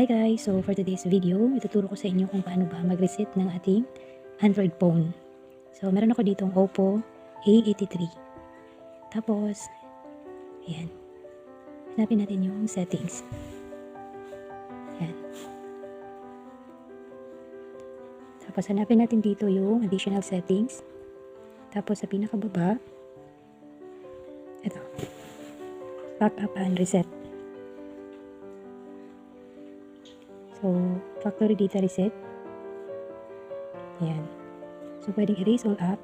Hi guys! So for today's video, ituturo ko sa inyo kung paano ba mag-reset ng ating Android phone. So meron ako ditong Oppo A83. Tapos, ayan. Hanapin natin yung settings. Ayan. Tapos hanapin natin dito yung additional settings. Tapos sa pinakababa, ito. Backup and reset. So, factory data reset. Ayan. So, pwedeng erase all app,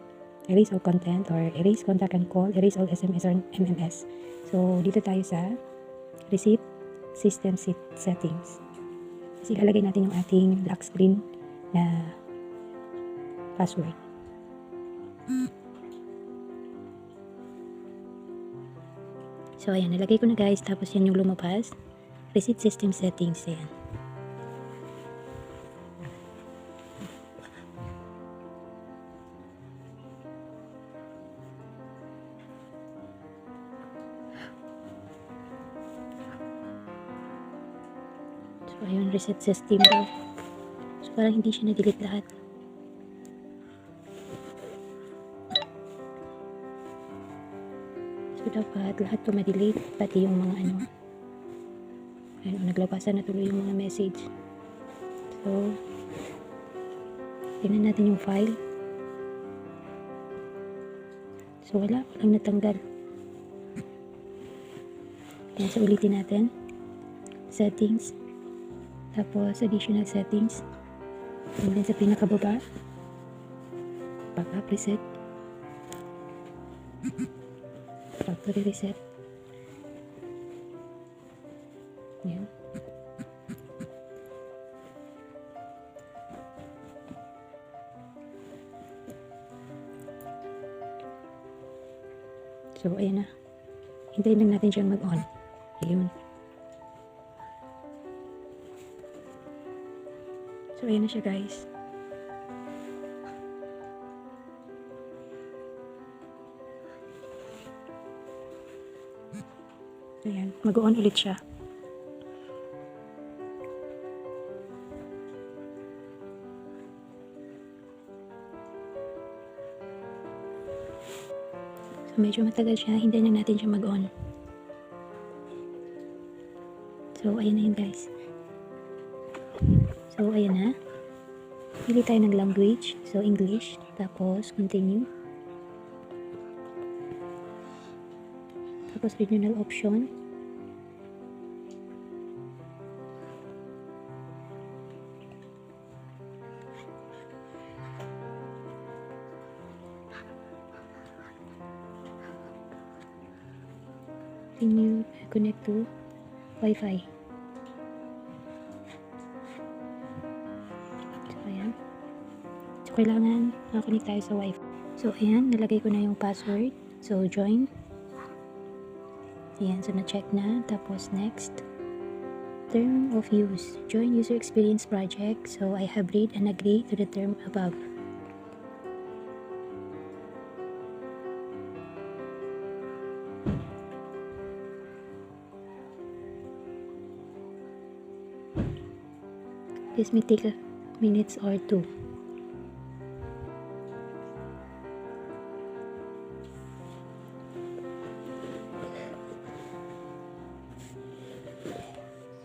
erase all content, or erase contact and call, erase all SMS or MMS. So, dito tayo sa reset system settings. Kasi ilalagay natin yung ating lock screen na password. So, ayan. Nalagay ko na guys. Tapos yan yung lumabas. Reset system settings. Ayan. So, ayun, reset system daw. So, parang hindi siya na-delete lahat. So, dapat lahat to ma-delete, pati yung mga ano. Ayun, naglabasan na tuloy yung mga message. So, tingnan natin yung file. So, walang natanggal. Kaya sa ulitin natin. Settings. Tapos, additional settings. And then sa pinakababa, backup reset. Factory reset. Yan. So, ayan na. Hintayin lang natin siyang mag-on. Ayun. So, ayan na siya guys. Ayan. Mag-on ulit siya. So, medyo matagal siya. Hintayin lang natin siya mag-on. So, ayan na yun guys. So, ayan na. Pili tayo ng language. So, English. Tapos, continue. Tapos, regional option. Continue, connect to Wi-Fi. So, kailangan makakonect tayo sa Wi-Fi. So, ayan. Nalagay ko na yung password. So, join. Ayan. So, na-check na. Tapos, next. Term of use. Join user experience project. So, I have read and agree to the term above. This may take a minutes or two.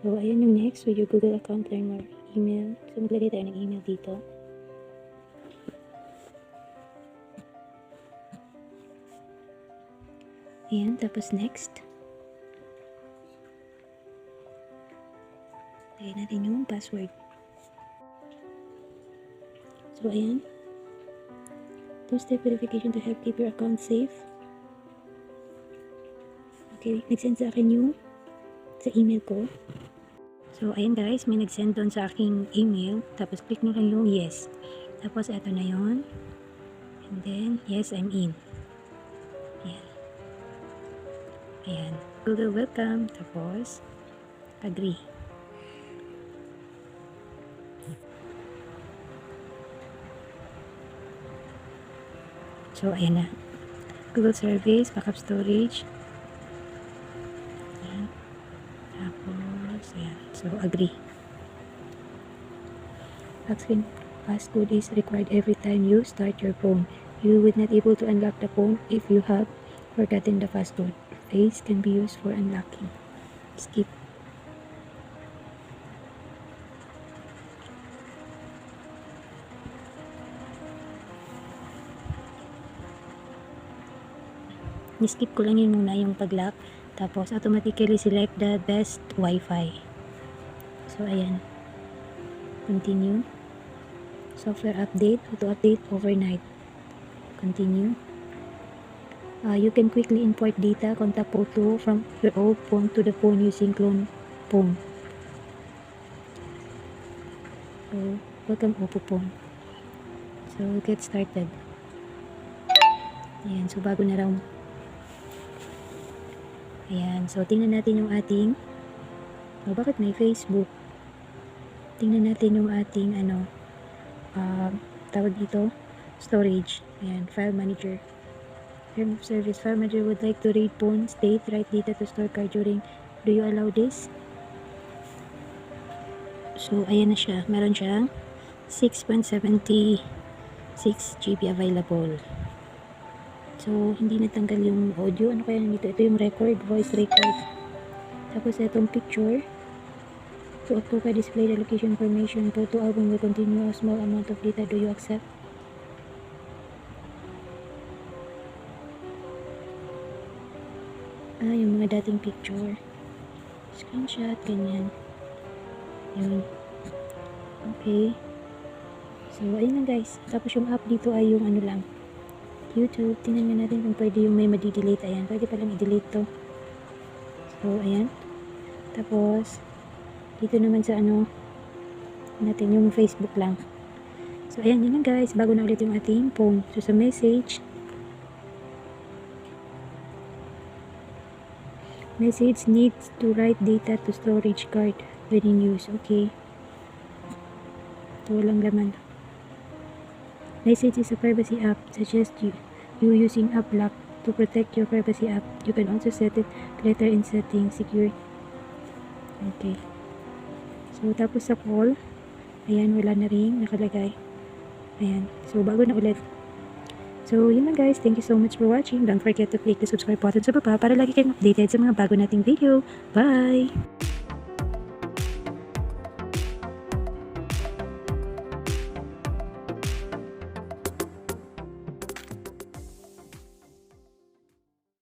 So, ayan yung next. With your Google account, learn more email. So, maglagay tayo ng email dito. Ayan. Tapos, next. Lagay natin yung password. So, ayan. Two-step verification to help keep your account safe. Okay. Nag-send sa akin yung sa email ko. So, ayan guys, may nag-send doon sa aking email. Tapos, click nyo lang yung yes. Tapos, eto na yon. And then, yes, I'm in. Ayan. Ayan. Google welcome. Tapos, agree. So, ayan na. Google service, backup storage. Ayan. Tapos, ayan. So, agree. Asking passcode is required every time you start your phone. You would not able to unlock the phone if you have forgotten the passcode. Face can be used for unlocking. Skip. Ni-skip ko lang yun muna yung pag-lock. Tapos, automatically select the best Wi-Fi. So, ayan. Continue. Software update. Auto-update overnight. Continue. You can quickly import data, contact photo from your old phone to the phone using clone phone. So, welcome Oppo phone. So, get started. Ayan. So, bago na raw. Ayan. So, tingnan natin yung ating bakit may Facebook? Tingnan natin yung ating tawag dito, storage. Ayan, file manager. Term of service, file manager would like to read phone, state, write data to store card during. Do you allow this? So, ayan na siya. Meron siyang 6.76 GB available. So, hindi natanggal yung audio. Ano kaya nito? Ito yung record, voice record. Tapos, itong picture. To October, display the location information. Photo album will continue a small amount of data. Do you accept? Yung mga dating picture. Screenshot, ganyan. Yun. Okay. So, ayun na guys. Tapos yung app dito ay yung ano lang. YouTube. Tingnan nga natin kung pwede yung may madi-delete. Ayan. Pwede palang i-delete to. So, ayan. Tapos, dito naman sa natin yung Facebook lang. So, ayan yun lang guys. Bago na ulit yung ating phone. So, sa message needs to write data to storage card when in use. Okay. Ito walang laman. Message is a privacy app. Suggest you using app lock to protect your privacy app. You can also set it later in settings. Secure. Okay. So, tapos sa call, ayan, wala na rin nakalagay. Ayan. So, bago na ulit. So, yun lang guys. Thank you so much for watching. Don't forget to click the subscribe button sa baba para lagi kayong updated sa mga bago nating video. Bye!